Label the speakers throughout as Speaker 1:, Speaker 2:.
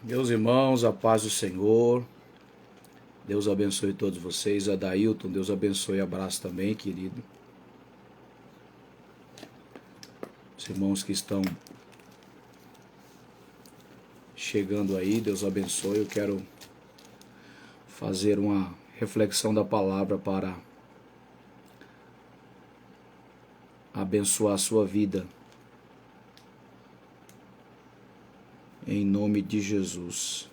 Speaker 1: Meus irmãos, a paz do Senhor, Deus abençoe todos vocês. Adailton, Deus abençoe, abraço também, querido. Os irmãos que estão chegando aí, Deus abençoe. Eu quero fazer uma reflexão da palavra para abençoar a sua vida. Em nome de Jesus.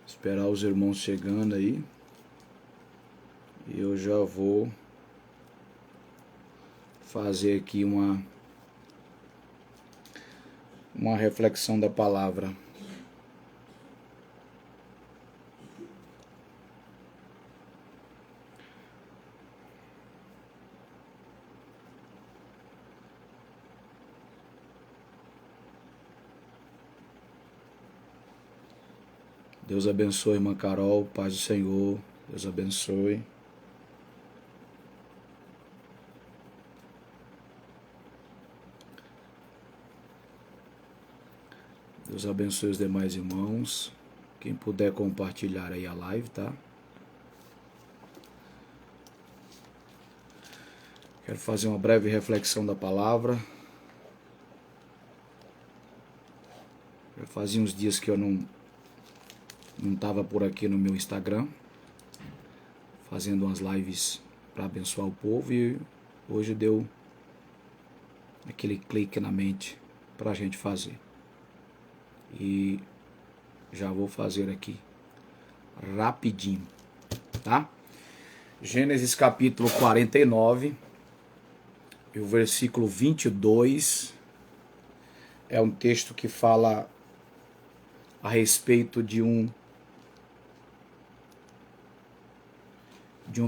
Speaker 1: Esperar os irmãos chegando aí. E eu já vou fazer aqui uma reflexão da palavra. Deus abençoe, irmã Carol, paz do Senhor, Deus abençoe. Deus abençoe os demais irmãos. Quem puder compartilhar aí a live, tá? Quero fazer uma breve reflexão da palavra. Já fazia uns dias que eu não estava por aqui no meu Instagram, fazendo umas lives para abençoar o povo, e hoje deu aquele clique na mente para a gente fazer. E já vou fazer aqui rapidinho, tá? Gênesis capítulo 49 e o versículo 22 é um texto que fala a respeito de um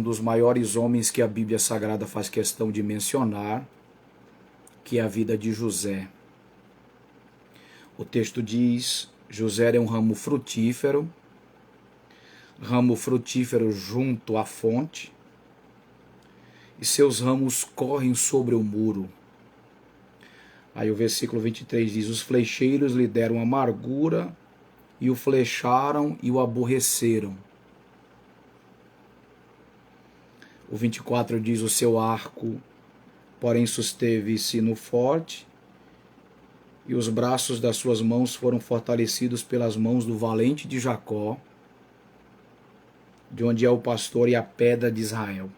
Speaker 1: dos maiores homens que a Bíblia Sagrada faz questão de mencionar, que é a vida de José. O texto diz: José é um ramo frutífero junto à fonte, e seus ramos correm sobre o muro. Aí o versículo 23 diz: os flecheiros lhe deram amargura, e o flecharam e o aborreceram. O 24 diz: o seu arco, porém, susteve-se no forte, e os braços das suas mãos foram fortalecidos pelas mãos do valente de Jacó, de onde é o pastor e a pedra de Israel.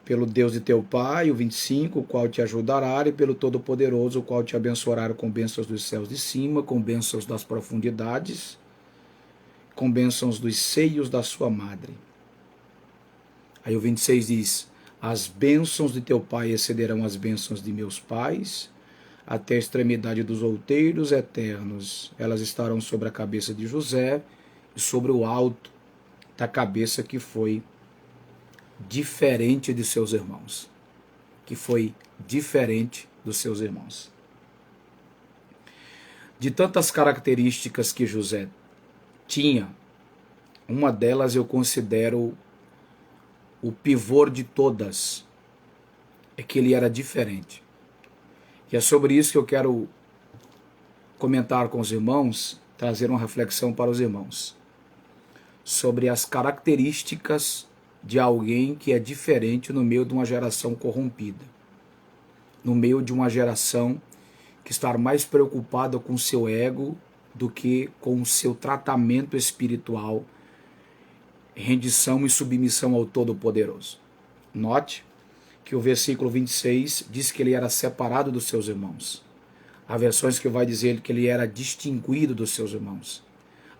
Speaker 1: Pelo Deus de teu pai, o 25, o qual te ajudará, e pelo Todo-Poderoso, o qual te abençoará com bênçãos dos céus de cima, com bênçãos das profundidades, com bênçãos dos seios da sua madre. Aí o 26 diz: as bênçãos de teu pai excederão as bênçãos de meus pais, até a extremidade dos outeiros eternos. Elas estarão sobre a cabeça de José e sobre o alto da cabeça que foi diferente de seus irmãos. Que foi diferente dos seus irmãos. De tantas características que José tinha, uma delas eu considero o pivô de todas, é que ele era diferente. E é sobre isso que eu quero comentar com os irmãos, trazer uma reflexão para os irmãos, sobre as características de alguém que é diferente no meio de uma geração corrompida, no meio de uma geração que está mais preocupada com o seu ego do que com o seu tratamento espiritual, rendição e submissão ao Todo-Poderoso. Note que o versículo 26 diz que ele era separado dos seus irmãos. Há versões que vai dizer que ele era distinguido dos seus irmãos.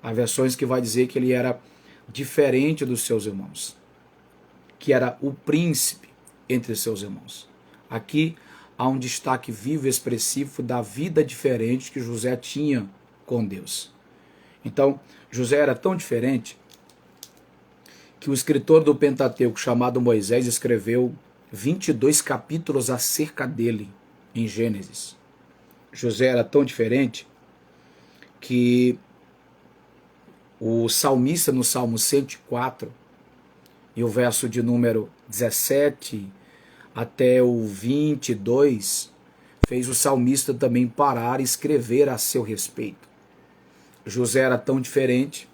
Speaker 1: Há versões que vai dizer que ele era diferente dos seus irmãos, que era o príncipe entre seus irmãos. Aqui há um destaque vivo e expressivo da vida diferente que José tinha com Deus. Então, José era tão diferente que o escritor do Pentateuco, chamado Moisés, escreveu 22 capítulos acerca dele em Gênesis. José era tão diferente que o salmista no Salmo 104, e o verso de número 17 até o 22, fez o salmista também parar e escrever a seu respeito. José era tão diferente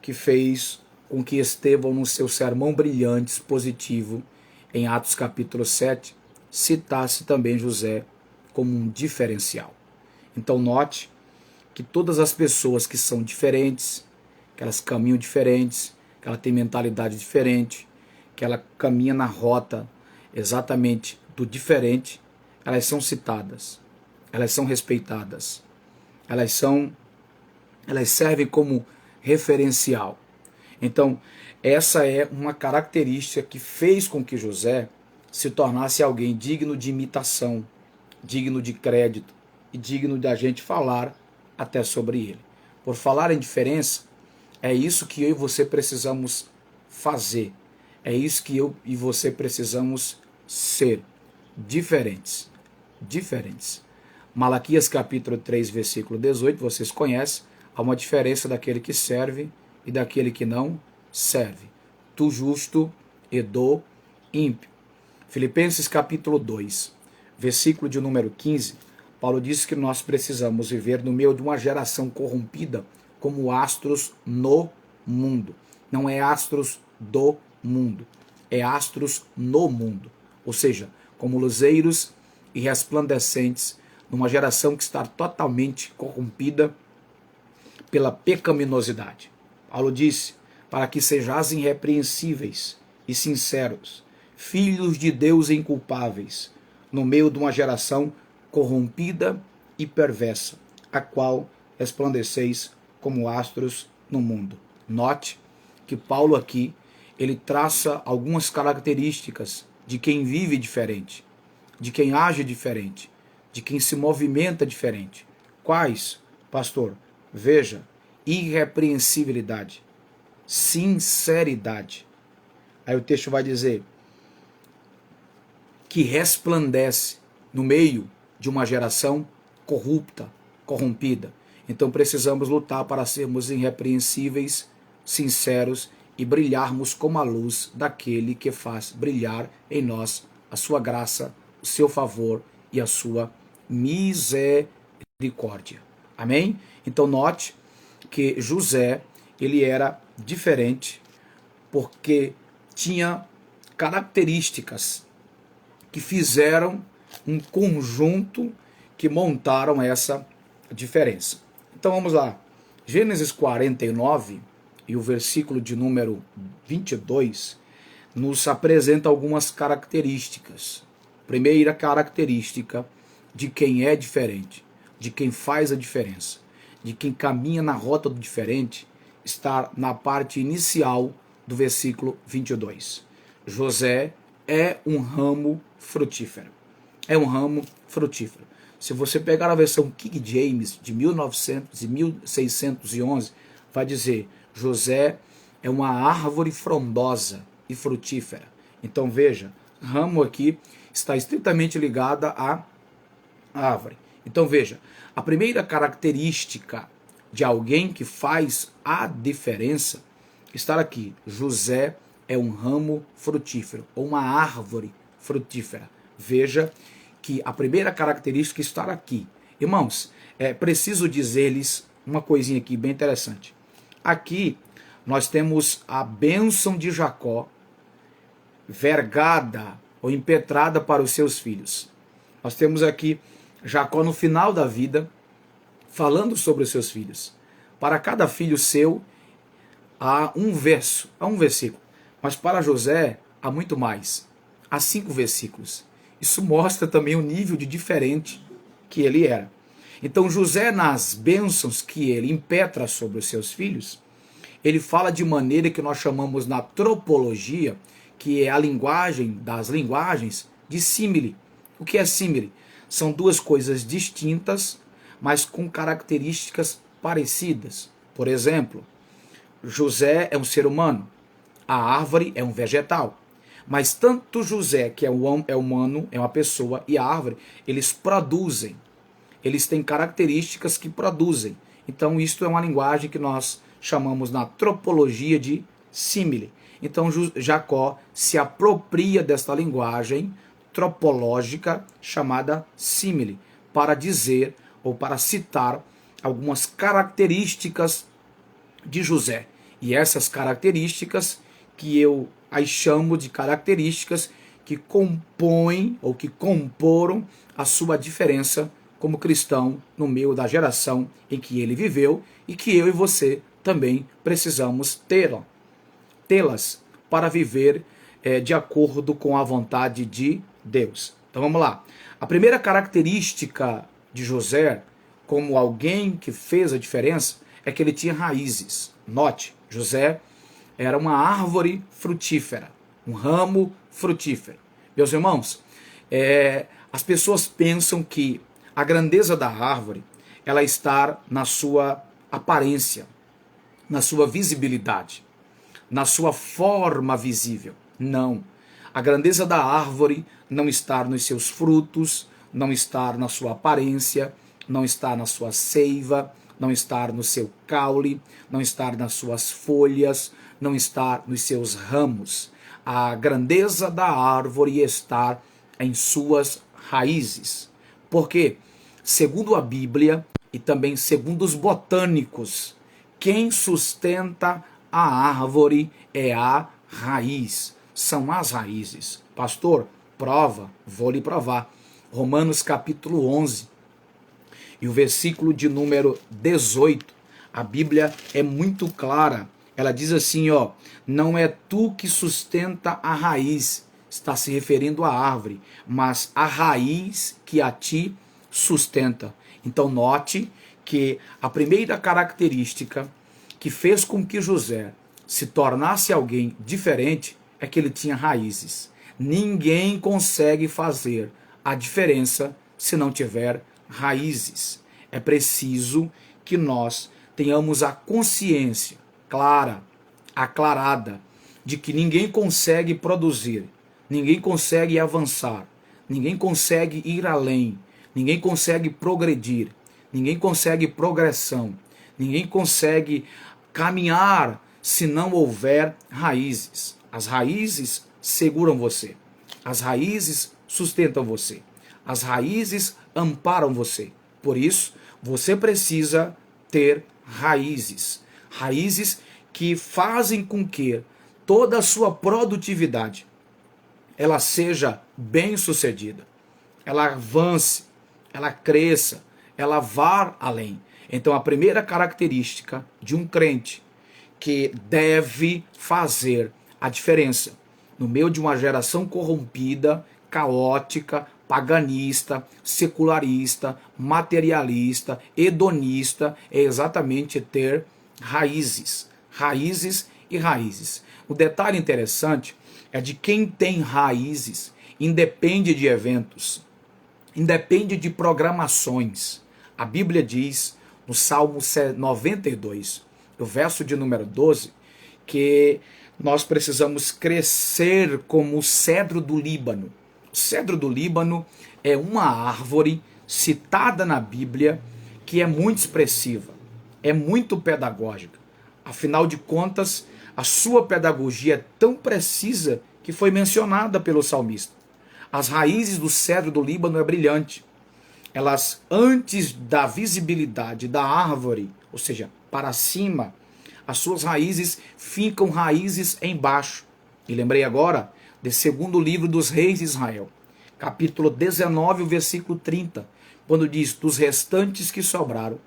Speaker 1: que fez com que Estevão, no seu sermão brilhante, expositivo, em Atos capítulo 7, citasse também José como um diferencial. Então note que todas as pessoas que são diferentes, que elas caminham diferentes, que ela tem mentalidade diferente, que ela caminha na rota exatamente do diferente, elas são citadas, elas são respeitadas, elas servem como referencial. Então, essa é uma característica que fez com que José se tornasse alguém digno de imitação, digno de crédito e digno da gente falar até sobre ele. Por falar em diferença, é isso que eu e você precisamos fazer. É isso que eu e você precisamos ser. Diferentes. Diferentes. Malaquias capítulo 3, versículo 18, vocês conhecem. Há uma diferença daquele que serve e daquele que não serve. Do justo e do ímpio. Filipenses capítulo 2, versículo de número 15, Paulo diz que nós precisamos viver no meio de uma geração corrompida como astros no mundo. Não é astros do mundo, é astros no mundo. Ou seja, como luzeiros e resplandecentes numa geração que está totalmente corrompida pela pecaminosidade. Paulo disse, para que sejais irrepreensíveis e sinceros, filhos de Deus inculpáveis, no meio de uma geração corrompida e perversa, a qual resplandeceis como astros no mundo. Note que Paulo aqui, ele traça algumas características de quem vive diferente, de quem age diferente, de quem se movimenta diferente. Quais, pastor? Veja, irrepreensibilidade, sinceridade. Aí o texto vai dizer que resplandece no meio de uma geração corrupta, corrompida. Então precisamos lutar para sermos irrepreensíveis, sinceros e brilharmos como a luz daquele que faz brilhar em nós a sua graça, o seu favor e a sua misericórdia. Amém? Então note que José, ele era diferente porque tinha características que fizeram um conjunto que montaram essa diferença. Então vamos lá. Gênesis 49 e o versículo de número 22 nos apresenta algumas características. Primeira característica de quem é diferente, de quem faz a diferença, de quem caminha na rota do diferente, está na parte inicial do versículo 22. José é um ramo frutífero. É um ramo frutífero. Se você pegar a versão King James de 1900 e 1611, vai dizer, José é uma árvore frondosa e frutífera. Então veja, ramo aqui está estritamente ligada à árvore. Então veja, a primeira característica de alguém que faz a diferença está aqui. José é um ramo frutífero, ou uma árvore frutífera. Veja que a primeira característica está aqui. Irmãos, é preciso dizer-lhes uma coisinha aqui bem interessante. Aqui nós temos a bênção de Jacó vergada ou impetrada para os seus filhos. Nós temos aqui Jacó no final da vida falando sobre os seus filhos. Para cada filho seu há um verso, há um versículo. Mas para José há muito mais. Há 5 versículos. Isso mostra também o nível de diferente que ele era. Então José, nas bênçãos que ele impetra sobre os seus filhos, ele fala de maneira que nós chamamos na tropologia, que é a linguagem das linguagens, de símile. O que é símile? São duas coisas distintas, mas com características parecidas. Por exemplo, José é um ser humano, a árvore é um vegetal. Mas tanto José, que é humano, é uma pessoa, e a árvore, eles produzem. Eles têm características que produzem. Então, isto é uma linguagem que nós chamamos na tropologia de símile. Então, Jacó se apropria desta linguagem tropológica chamada símile, para dizer ou para citar algumas características de José. E essas características que eu as chamo de características que compõem ou que comporam a sua diferença como cristão no meio da geração em que ele viveu e que eu e você também precisamos tê-las para viver de acordo com a vontade de Deus. Então vamos lá. A primeira característica de José, como alguém que fez a diferença, é que ele tinha raízes. Note, José era uma árvore frutífera, um ramo frutífero. Meus irmãos, as pessoas pensam que a grandeza da árvore, ela está na sua aparência, na sua visibilidade, na sua forma visível. Não. A grandeza da árvore não está nos seus frutos, não está na sua aparência, não está na sua seiva, não está no seu caule, não está nas suas folhas, não está nos seus ramos. A grandeza da árvore está em suas raízes. Porque, segundo a Bíblia e também segundo os botânicos, quem sustenta a árvore é a raiz. São as raízes. Pastor, prova, vou lhe provar. Romanos capítulo 11 e o versículo de número 18. A Bíblia é muito clara. Ela diz assim, não é tu que sustenta a raiz, está se referindo à árvore, mas a raiz que a ti sustenta. Então note que a primeira característica que fez com que José se tornasse alguém diferente é que ele tinha raízes. Ninguém consegue fazer a diferença se não tiver raízes. É preciso que nós tenhamos a consciência clara, aclarada, de que ninguém consegue produzir, ninguém consegue avançar, ninguém consegue ir além, ninguém consegue progredir, ninguém consegue progressão, ninguém consegue caminhar se não houver raízes. As raízes seguram você, as raízes sustentam você, as raízes amparam você. Por isso, você precisa ter raízes. Raízes que fazem com que toda a sua produtividade ela seja bem sucedida, ela avance, ela cresça, ela vá além. Então a primeira característica de um crente que deve fazer a diferença no meio de uma geração corrompida, caótica, paganista, secularista, materialista, hedonista, é exatamente ter raízes, raízes e raízes. O detalhe interessante é de quem tem raízes, independe de eventos, independe de programações. A Bíblia diz no Salmo 92, o verso de número 12, que nós precisamos crescer como o cedro do Líbano. O cedro do Líbano é uma árvore citada na Bíblia que é muito expressiva, é muito pedagógica. Afinal de contas, a sua pedagogia é tão precisa que foi mencionada pelo salmista. As raízes do cedro do Líbano é brilhante. Elas, antes da visibilidade da árvore, ou seja, para cima, as suas raízes ficam raízes embaixo. E lembrei agora do segundo livro dos reis de Israel, capítulo 19, o versículo 30, quando diz, dos restantes que sobraram,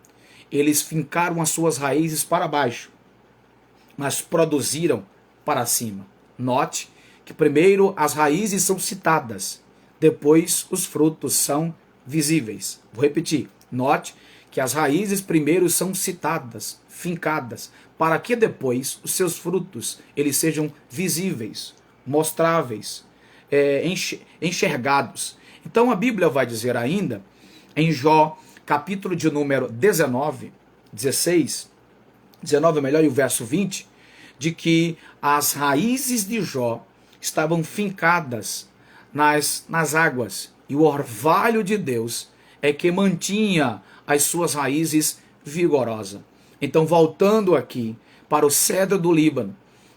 Speaker 1: eles fincaram as suas raízes para baixo, mas produziram para cima. Note que primeiro as raízes são citadas, depois os frutos são visíveis. Vou repetir. Note que as raízes primeiro são citadas, fincadas, para que depois os seus frutos eles sejam visíveis, mostráveis, enxergados. Então a Bíblia vai dizer ainda, em Jó, capítulo de número 19 é melhor, e o verso 20, de que as raízes de Jó estavam fincadas nas águas, e o orvalho de Deus é que mantinha as suas raízes vigorosas. Então, voltando aqui para o cedro do Líbano,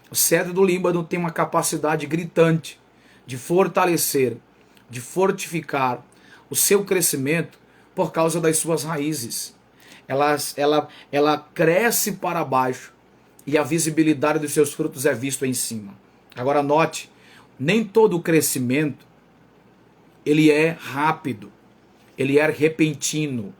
Speaker 1: o cedro do Líbano tem uma capacidade gritante de fortalecer, de fortificar o seu crescimento por causa das suas raízes. Ela cresce para baixo e a visibilidade dos seus frutos é visto em cima. Agora note, nem todo o crescimento ele é rápido, ele é repentino,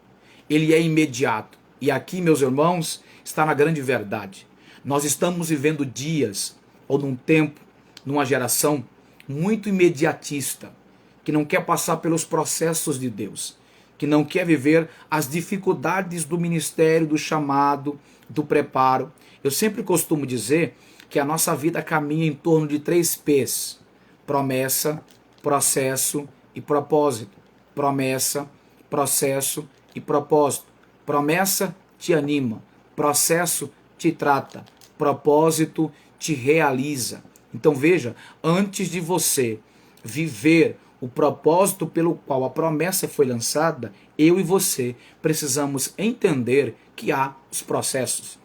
Speaker 1: ele é imediato. E aqui, meus irmãos, está na grande verdade. Nós estamos vivendo dias, ou num tempo, numa geração muito imediatista, que não quer passar pelos processos de Deus, que não quer viver as dificuldades do ministério, do chamado, do preparo. Eu sempre costumo dizer que a nossa vida caminha em torno de 3 P's: promessa, processo e propósito. Promessa, processo e propósito. Promessa te anima, processo te trata, propósito te realiza. Então veja, antes de você viver o propósito pelo qual a promessa foi lançada, eu e você precisamos entender que há os processos.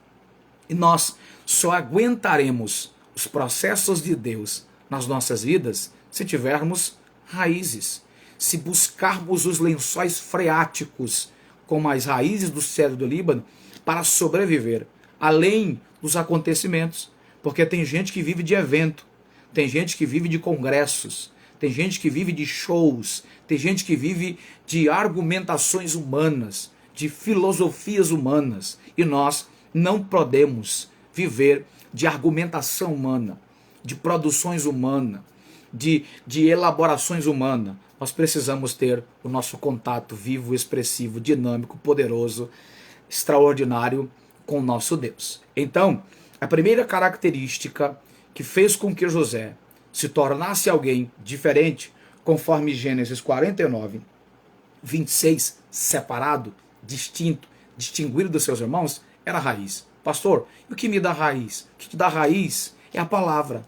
Speaker 1: E nós só aguentaremos os processos de Deus nas nossas vidas se tivermos raízes. Se buscarmos os lençóis freáticos, como as raízes do cedro do Líbano, para sobreviver, além dos acontecimentos. Porque tem gente que vive de evento, tem gente que vive de congressos, tem gente que vive de shows, tem gente que vive de argumentações humanas, de filosofias humanas. E nós não podemos viver de argumentação humana, de produções humanas, de elaborações humanas. Nós precisamos ter o nosso contato vivo, expressivo, dinâmico, poderoso, extraordinário com o nosso Deus. Então, a primeira característica que fez com que José se tornasse alguém diferente, conforme Gênesis 49, 26, separado, distinto, distinguido dos seus irmãos, era a raiz. Pastor, e o que me dá raiz? O que te dá raiz é a palavra.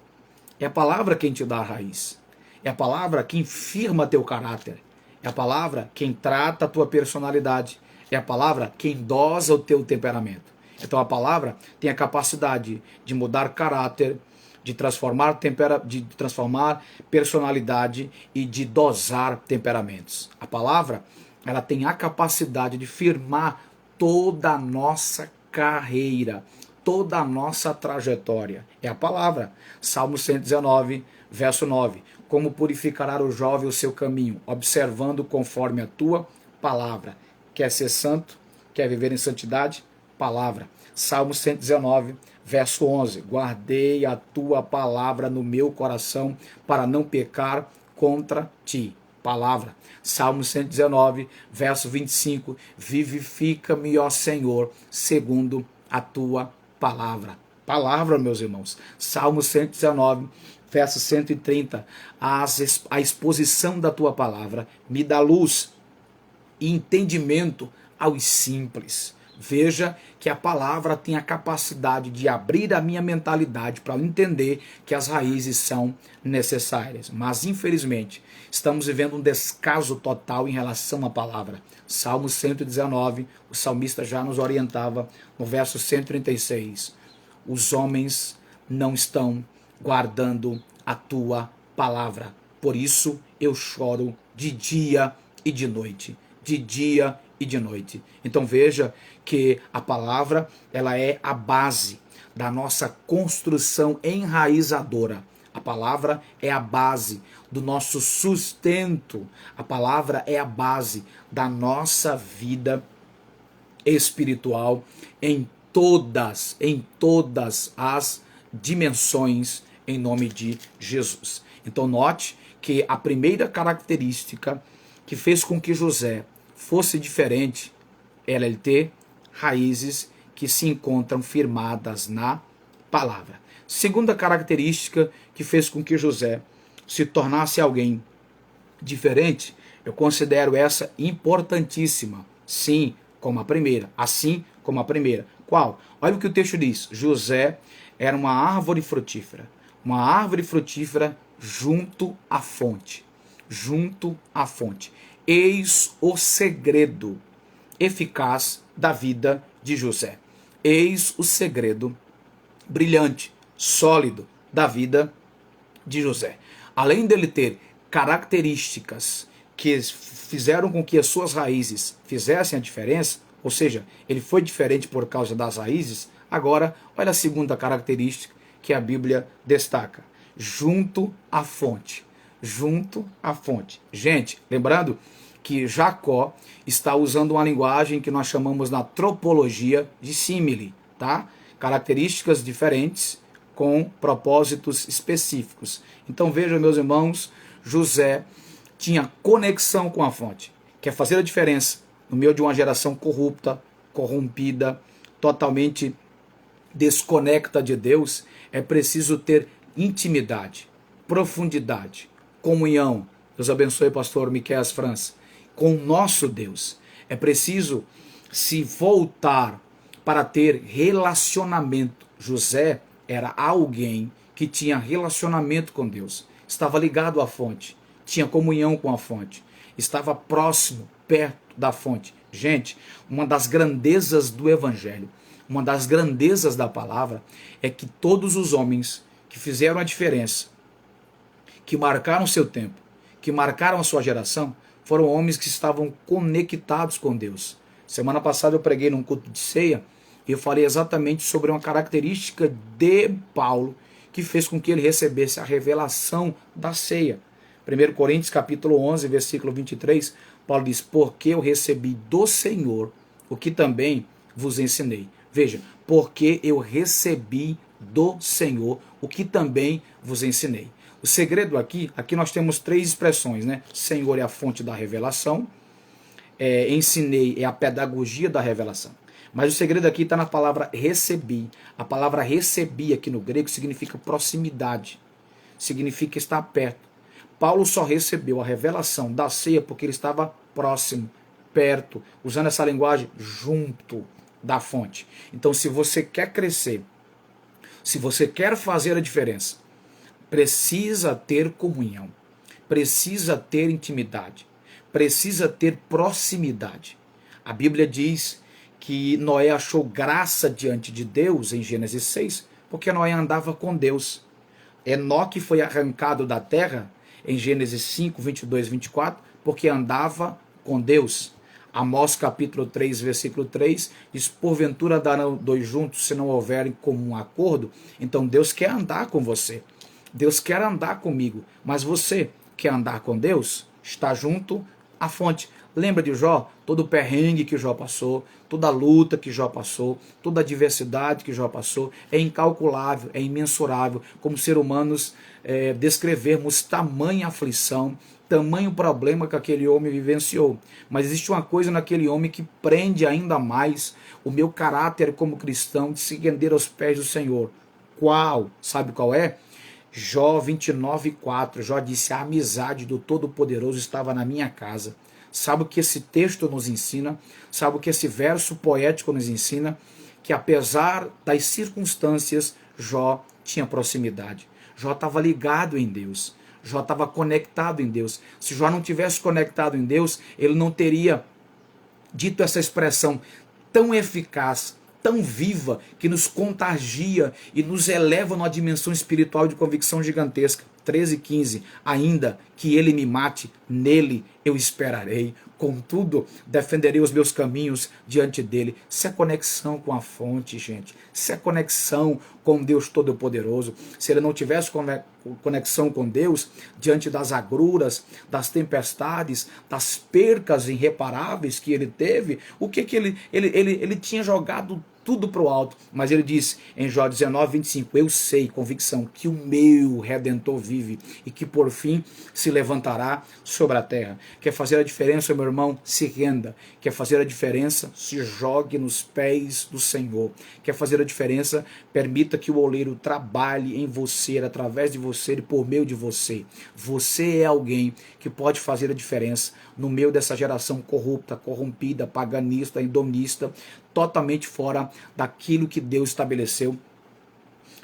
Speaker 1: É a palavra quem te dá a raiz. É a palavra quem firma teu caráter. É a palavra quem trata a tua personalidade. É a palavra quem dosa o teu temperamento. Então a palavra tem a capacidade de mudar caráter, de transformar personalidade e de dosar temperamentos. A palavra, ela tem a capacidade de firmar toda a nossa carreira, toda a nossa trajetória. É a palavra. Salmo 119, verso 9. Como purificará o jovem o seu caminho, observando conforme a tua palavra. Quer ser santo? Quer viver em santidade? Palavra. Salmo 119, verso 11. Guardei a tua palavra no meu coração para não pecar contra ti. Palavra. Salmo 119, verso 25. Vivifica-me, ó Senhor, segundo a tua palavra. Palavra, meus irmãos. Salmo 119, verso 130. A exposição da tua palavra me dá luz e entendimento aos simples. Veja que a palavra tem a capacidade de abrir a minha mentalidade para eu entender que as raízes são necessárias. Mas, infelizmente, estamos vivendo um descaso total em relação à palavra. Salmo 119, o salmista já nos orientava no verso 136. Os homens não estão guardando a tua palavra. Por isso eu choro de dia e de noite. De dia e de noite. Então veja que a palavra, ela é a base da nossa construção enraizadora. A palavra é a base do nosso sustento. A palavra é a base da nossa vida espiritual em todas as dimensões, em nome de Jesus. Então note que a primeira característica que fez com que José fosse diferente era ele ter raízes que se encontram firmadas na palavra. Segunda característica que fez com que José se tornasse alguém diferente, eu considero essa importantíssima, sim, como a primeira, assim como a primeira. Qual? Olha o que o texto diz. José era uma árvore frutífera junto à fonte. Junto à fonte. Eis o segredo eficaz da vida de José. Eis o segredo brilhante, sólido da vida de José. Além dele ter características que fizeram com que as suas raízes fizessem a diferença, ou seja, ele foi diferente por causa das raízes, agora olha a segunda característica que a Bíblia destaca: junto à fonte. Junto à fonte. Gente, lembrando que Jacó está usando uma linguagem que nós chamamos na tropologia de símile, tá? Características diferentes com propósitos específicos. Então vejam, meus irmãos, José tinha conexão com a fonte. Quer fazer a diferença no meio de uma geração corrupta, corrompida, totalmente desconecta de Deus, é preciso ter intimidade, profundidade, comunhão. Deus abençoe, pastor Miqueias França. Com o nosso Deus. É preciso se voltar para ter relacionamento. José era alguém que tinha relacionamento com Deus. Estava ligado à fonte. Tinha comunhão com a fonte. Estava próximo, perto da fonte. Gente, uma das grandezas do Evangelho, uma das grandezas da palavra, é que todos os homens que fizeram a diferença, que marcaram seu tempo, que marcaram a sua geração, foram homens que estavam conectados com Deus. Semana passada eu preguei num culto de ceia e eu falei exatamente sobre uma característica de Paulo que fez com que ele recebesse a revelação da ceia. 1 Coríntios capítulo 11, versículo 23, Paulo diz: porque eu recebi do Senhor o que também vos ensinei. Veja, porque eu recebi do Senhor o que também vos ensinei. O segredo aqui nós temos três expressões, né? Senhor é a fonte da revelação, ensinei é a pedagogia da revelação. Mas o segredo aqui está na palavra recebi. A palavra recebi aqui no grego significa proximidade, significa estar perto. Paulo só recebeu a revelação da ceia porque ele estava próximo, perto, usando essa linguagem, junto da fonte. Então, se você quer crescer, se você quer fazer a diferença, precisa ter comunhão, precisa ter intimidade, precisa ter proximidade. A Bíblia diz que Noé achou graça diante de Deus em Gênesis 6, porque Noé andava com Deus. Enoque foi arrancado da terra em Gênesis 5, 22, 24, porque andava com Deus. Amós capítulo 3, versículo 3, diz: porventura andarão dois juntos se não houverem comum acordo? Então Deus quer andar com você. Deus quer andar comigo, mas você quer andar com Deus? Está junto à fonte. Lembra de Jó? Todo o perrengue que Jó passou, toda a luta que Jó passou, toda a adversidade que Jó passou, é incalculável, é imensurável. Como ser humanos, descrevermos tamanha aflição, tamanho problema que aquele homem vivenciou. Mas existe uma coisa naquele homem que prende ainda mais o meu caráter como cristão de se render aos pés do Senhor. Qual? Sabe qual é? Jó 29:4, Jó disse: a amizade do Todo-Poderoso estava na minha casa. Sabe o que esse texto nos ensina? Sabe o que esse verso poético nos ensina? Que apesar das circunstâncias, Jó tinha proximidade. Jó estava ligado em Deus. Jó estava conectado em Deus. Se Jó não tivesse conectado em Deus, ele não teria dito essa expressão tão eficaz, tão viva, que nos contagia e nos eleva numa dimensão espiritual de convicção gigantesca. 13:15, ainda que ele me mate, nele eu esperarei. Contudo, defenderei os meus caminhos diante dele. Isso é conexão com a fonte, gente. Isso é conexão com Deus Todo-Poderoso. Se ele não tivesse conexão com Deus, diante das agruras, das tempestades, das percas irreparáveis que ele teve, o que ele tinha jogado tudo para o alto, mas ele diz em Jó 19:25, eu sei, convicção, que o meu Redentor vive e que por fim se levantará sobre a terra. Quer fazer a diferença, meu irmão? Se renda. Quer fazer a diferença? Se jogue nos pés do Senhor. Quer fazer a diferença? Permita que o oleiro trabalhe em você, através de você e por meio de você. Você é alguém que pode fazer a diferença no meio dessa geração corrupta, corrompida, paganista, hedonista, totalmente fora daquilo que Deus estabeleceu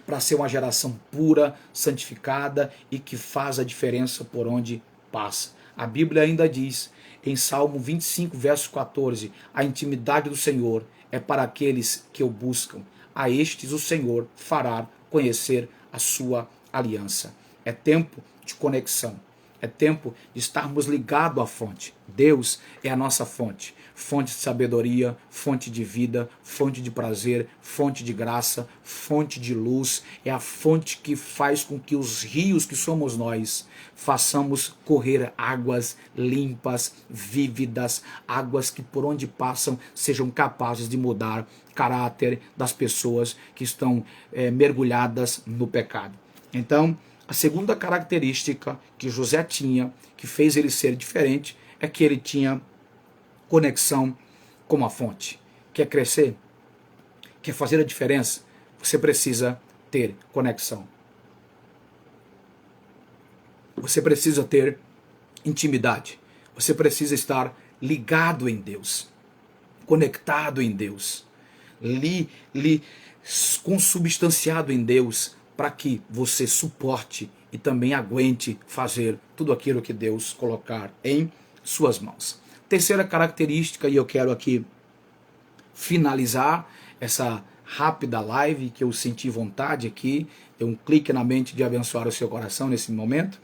Speaker 1: para ser uma geração pura, santificada e que faz a diferença por onde passa. A Bíblia ainda diz, em Salmo 25, verso 14, a intimidade do Senhor é para aqueles que o buscam. A estes o Senhor fará conhecer a sua aliança. É tempo de conexão. É tempo de estarmos ligados à fonte. Deus é a nossa fonte. Fonte de sabedoria, fonte de vida, fonte de prazer, fonte de graça, fonte de luz. É a fonte que faz com que os rios que somos nós façamos correr águas limpas, vívidas, águas que por onde passam sejam capazes de mudar o caráter das pessoas que estão mergulhadas no pecado. Então, a segunda característica que José tinha, que fez ele ser diferente, é que ele tinha conexão com a fonte. Quer crescer? Quer fazer a diferença? Você precisa ter conexão. Você precisa ter intimidade. Você precisa estar ligado em Deus, conectado em Deus, consubstanciado em Deus, para que você suporte e também aguente fazer tudo aquilo que Deus colocar em suas mãos. Terceira característica, e eu quero aqui finalizar essa rápida live que eu senti vontade aqui, deu um clique na mente de abençoar o seu coração nesse momento.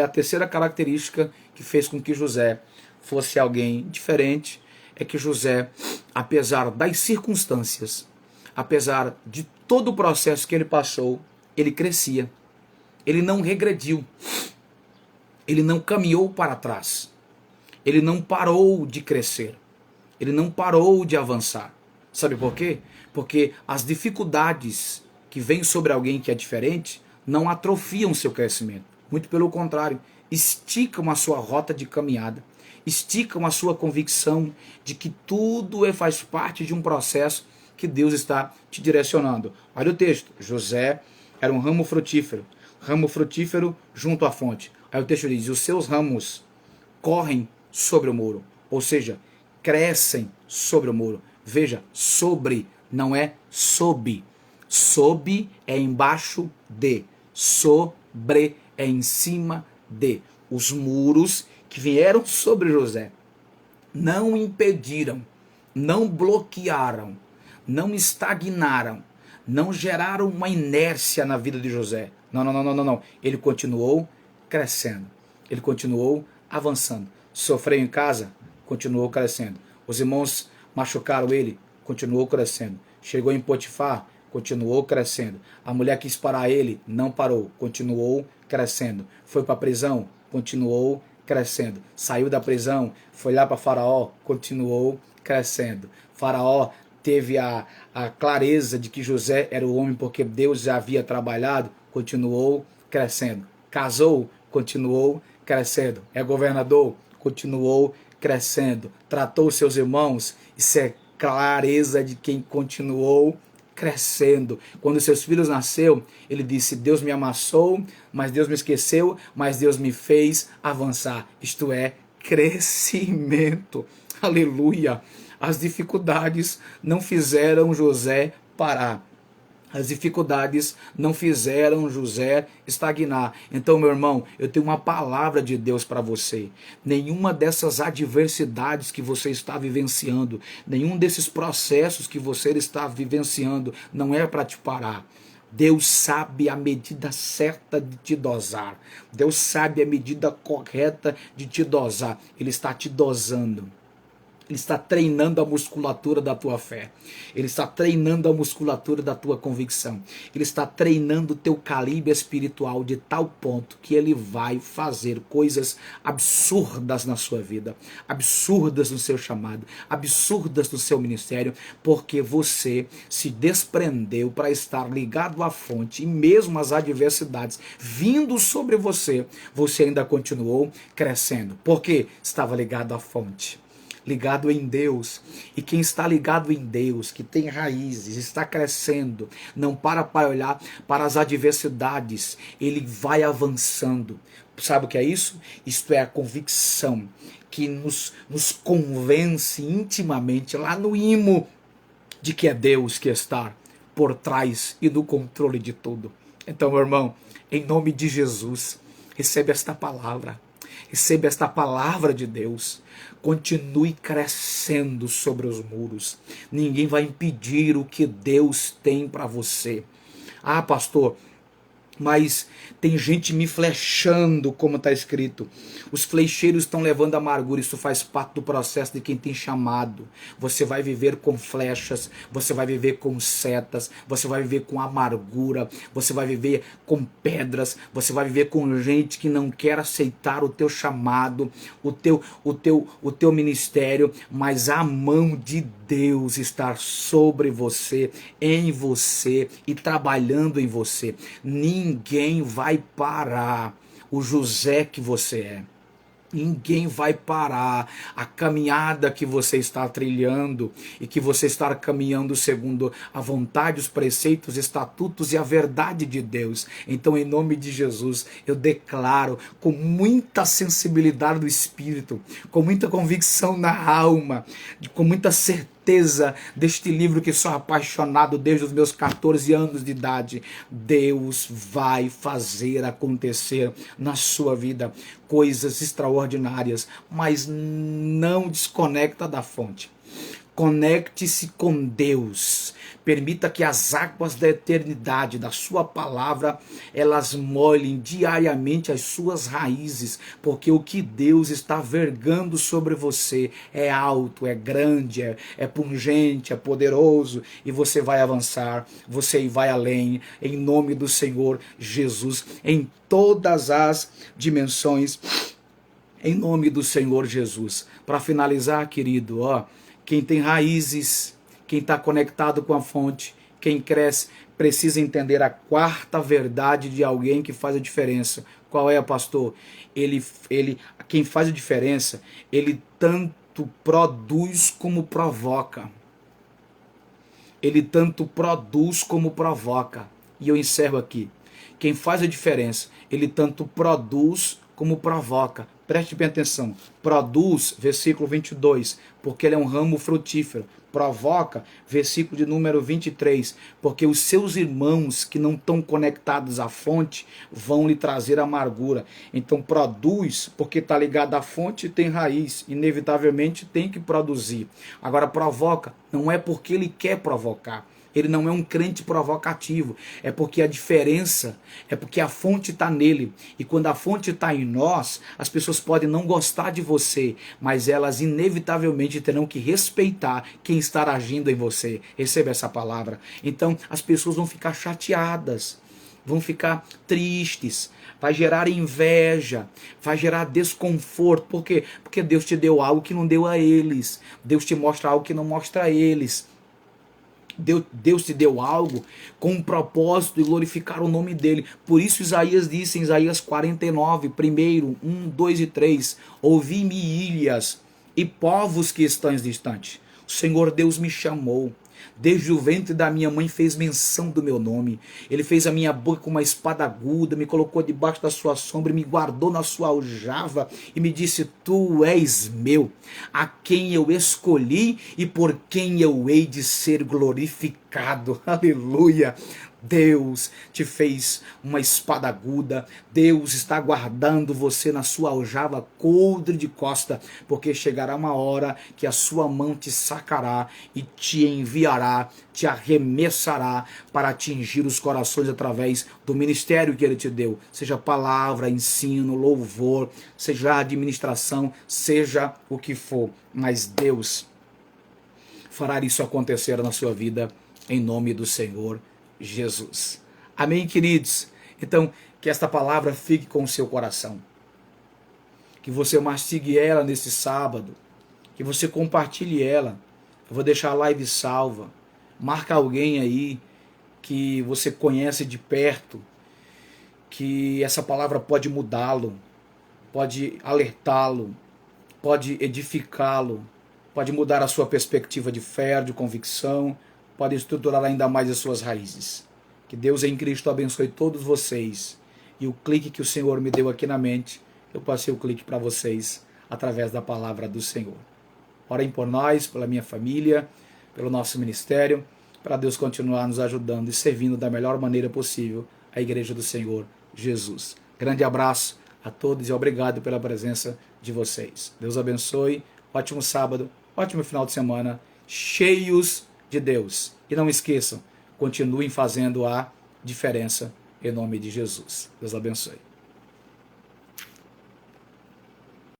Speaker 1: A terceira característica que fez com que José fosse alguém diferente é que José, apesar das circunstâncias, apesar de todo o processo que ele passou, ele crescia. Ele não regrediu. Ele não caminhou para trás. Ele não parou de crescer. Ele não parou de avançar. Sabe por quê? Porque as dificuldades que vêm sobre alguém que é diferente não atrofiam seu crescimento. Muito pelo contrário, esticam a sua rota de caminhada. Esticam a sua convicção de que tudo faz parte de um processo que Deus está te direcionando. Olha o texto. José era um ramo frutífero junto à fonte. Aí o texto diz, os seus ramos correm sobre o muro, ou seja, crescem sobre o muro. Veja, sobre, não é sob. Sob é embaixo de, sobre é em cima de. Os muros que vieram sobre José não impediram, não bloquearam, não estagnaram, não geraram uma inércia na vida de José. Não. Ele continuou crescendo. Ele continuou avançando. Sofreu em casa? Continuou crescendo. Os irmãos machucaram ele? Continuou crescendo. Chegou em Potifar? Continuou crescendo. A mulher quis parar ele? Não parou. Continuou crescendo. Foi para a prisão? Continuou crescendo. Saiu da prisão? Foi lá para Faraó? Continuou crescendo. Faraó teve a clareza de que José era o homem porque Deus já havia trabalhado, continuou crescendo. Casou, continuou crescendo. É governador, continuou crescendo. Tratou seus irmãos, isso é clareza de quem continuou crescendo. Quando seus filhos nasceram, ele disse, Deus me amassou, mas Deus me esqueceu, mas Deus me fez avançar. Isto é, crescimento. Aleluia. As dificuldades não fizeram José parar. As dificuldades não fizeram José estagnar. Então, meu irmão, eu tenho uma palavra de Deus para você. Nenhuma dessas adversidades que você está vivenciando, nenhum desses processos que você está vivenciando, não é para te parar. Deus sabe a medida certa de te dosar. Deus sabe a medida correta de te dosar. Ele está te dosando. Ele está treinando a musculatura da tua fé. Ele está treinando a musculatura da tua convicção. Ele está treinando o teu calibre espiritual de tal ponto que ele vai fazer coisas absurdas na sua vida, absurdas no seu chamado, absurdas no seu ministério, porque você se desprendeu para estar ligado à fonte e mesmo as adversidades vindo sobre você, você ainda continuou crescendo. Porque estava ligado à fonte. Ligado em Deus, e quem está ligado em Deus, que tem raízes, está crescendo, não para olhar para as adversidades, ele vai avançando. Sabe o que é isso? Isto é a convicção que nos convence intimamente, lá no imo, de que é Deus que está por trás e no controle de tudo. Então, meu irmão, em nome de Jesus, receba esta palavra. Receba esta palavra de Deus. Continue crescendo sobre os muros. Ninguém vai impedir o que Deus tem para você. Ah, pastor, mas tem gente me flechando, como está escrito. Os flecheiros estão levando amargura. Isso faz parte do processo de quem tem chamado. Você vai viver com flechas, você vai viver com setas, você vai viver com amargura, você vai viver com pedras, você vai viver com gente que não quer aceitar o teu chamado, o teu ministério, mas a mão de Deus está sobre você, em você e trabalhando em você. Ninguém vai parar o José que você é. Ninguém vai parar a caminhada que você está trilhando e que você está caminhando segundo a vontade, os preceitos, estatutos e a verdade de Deus. Então, em nome de Jesus, eu declaro com muita sensibilidade do Espírito, com muita convicção na alma, com muita certeza deste livro que sou apaixonado desde os meus 14 anos de idade. Deus vai fazer acontecer na sua vida coisas extraordinárias, mas não desconecta da fonte. Conecte-se com Deus. Permita que as águas da eternidade, da sua palavra, elas molhem diariamente as suas raízes, porque o que Deus está vergando sobre você é alto, é grande, é pungente, é poderoso, e você vai avançar, você vai além, em nome do Senhor Jesus, em todas as dimensões, em nome do Senhor Jesus. Para finalizar, querido, quem tem raízes, quem está conectado com a fonte, quem cresce, precisa entender a quarta verdade de alguém que faz a diferença. Qual é, pastor? Quem faz a diferença, ele tanto produz como provoca. Ele tanto produz como provoca. E eu encerro aqui. Quem faz a diferença, ele tanto produz como provoca. Preste bem atenção. Produz, versículo 22, porque ele é um ramo frutífero. Provoca, versículo de número 23, porque os seus irmãos que não estão conectados à fonte vão lhe trazer amargura. Então produz, porque está ligado à fonte e tem raiz, inevitavelmente tem que produzir. Agora provoca, não é porque ele quer provocar. Ele não é um crente provocativo, é porque a diferença, é porque a fonte está nele. E quando a fonte está em nós, as pessoas podem não gostar de você, mas elas inevitavelmente terão que respeitar quem está agindo em você. Receba essa palavra. Então as pessoas vão ficar chateadas, vão ficar tristes, vai gerar inveja, vai gerar desconforto. Por quê? Porque Deus te deu algo que não deu a eles. Deus te mostra algo que não mostra a eles. Deus te deu algo com um propósito de glorificar o nome dele. Por isso Isaías disse em Isaías 49, primeiro, 1, 2 e 3, ouvi-me ilhas e povos que estães distantes. O Senhor Deus me chamou. Desde o ventre da minha mãe fez menção do meu nome. Ele fez a minha boca com uma espada aguda, me colocou debaixo da sua sombra, me guardou na sua aljava e me disse: tu és meu, a quem eu escolhi e por quem eu hei de ser glorificado. Aleluia! Deus te fez uma espada aguda. Deus está guardando você na sua aljava coldre de costa, porque chegará uma hora que a sua mão te sacará e te enviará, te arremessará para atingir os corações através do ministério que ele te deu, seja palavra, ensino, louvor, seja administração, seja o que for, mas Deus fará isso acontecer na sua vida em nome do Senhor Jesus. Amém, queridos? Então, que esta palavra fique com o seu coração. Que você mastigue ela nesse sábado. Que você compartilhe ela. Eu vou deixar a live salva. Marca alguém aí que você conhece de perto. Que essa palavra pode mudá-lo. Pode alertá-lo. Pode edificá-lo. Pode mudar a sua perspectiva de fé, de convicção. Pode estruturar ainda mais as suas raízes. Que Deus em Cristo abençoe todos vocês. E o clique que o Senhor me deu aqui na mente, eu passei o clique para vocês através da palavra do Senhor. Orem por nós, pela minha família, pelo nosso ministério. para Deus continuar nos ajudando e servindo da melhor maneira possível a Igreja do Senhor Jesus. Grande abraço a todos e obrigado pela presença de vocês. Deus abençoe, ótimo sábado, ótimo final de semana, cheios de Deus. E não esqueçam, continuem fazendo a diferença em nome de Jesus. Deus abençoe.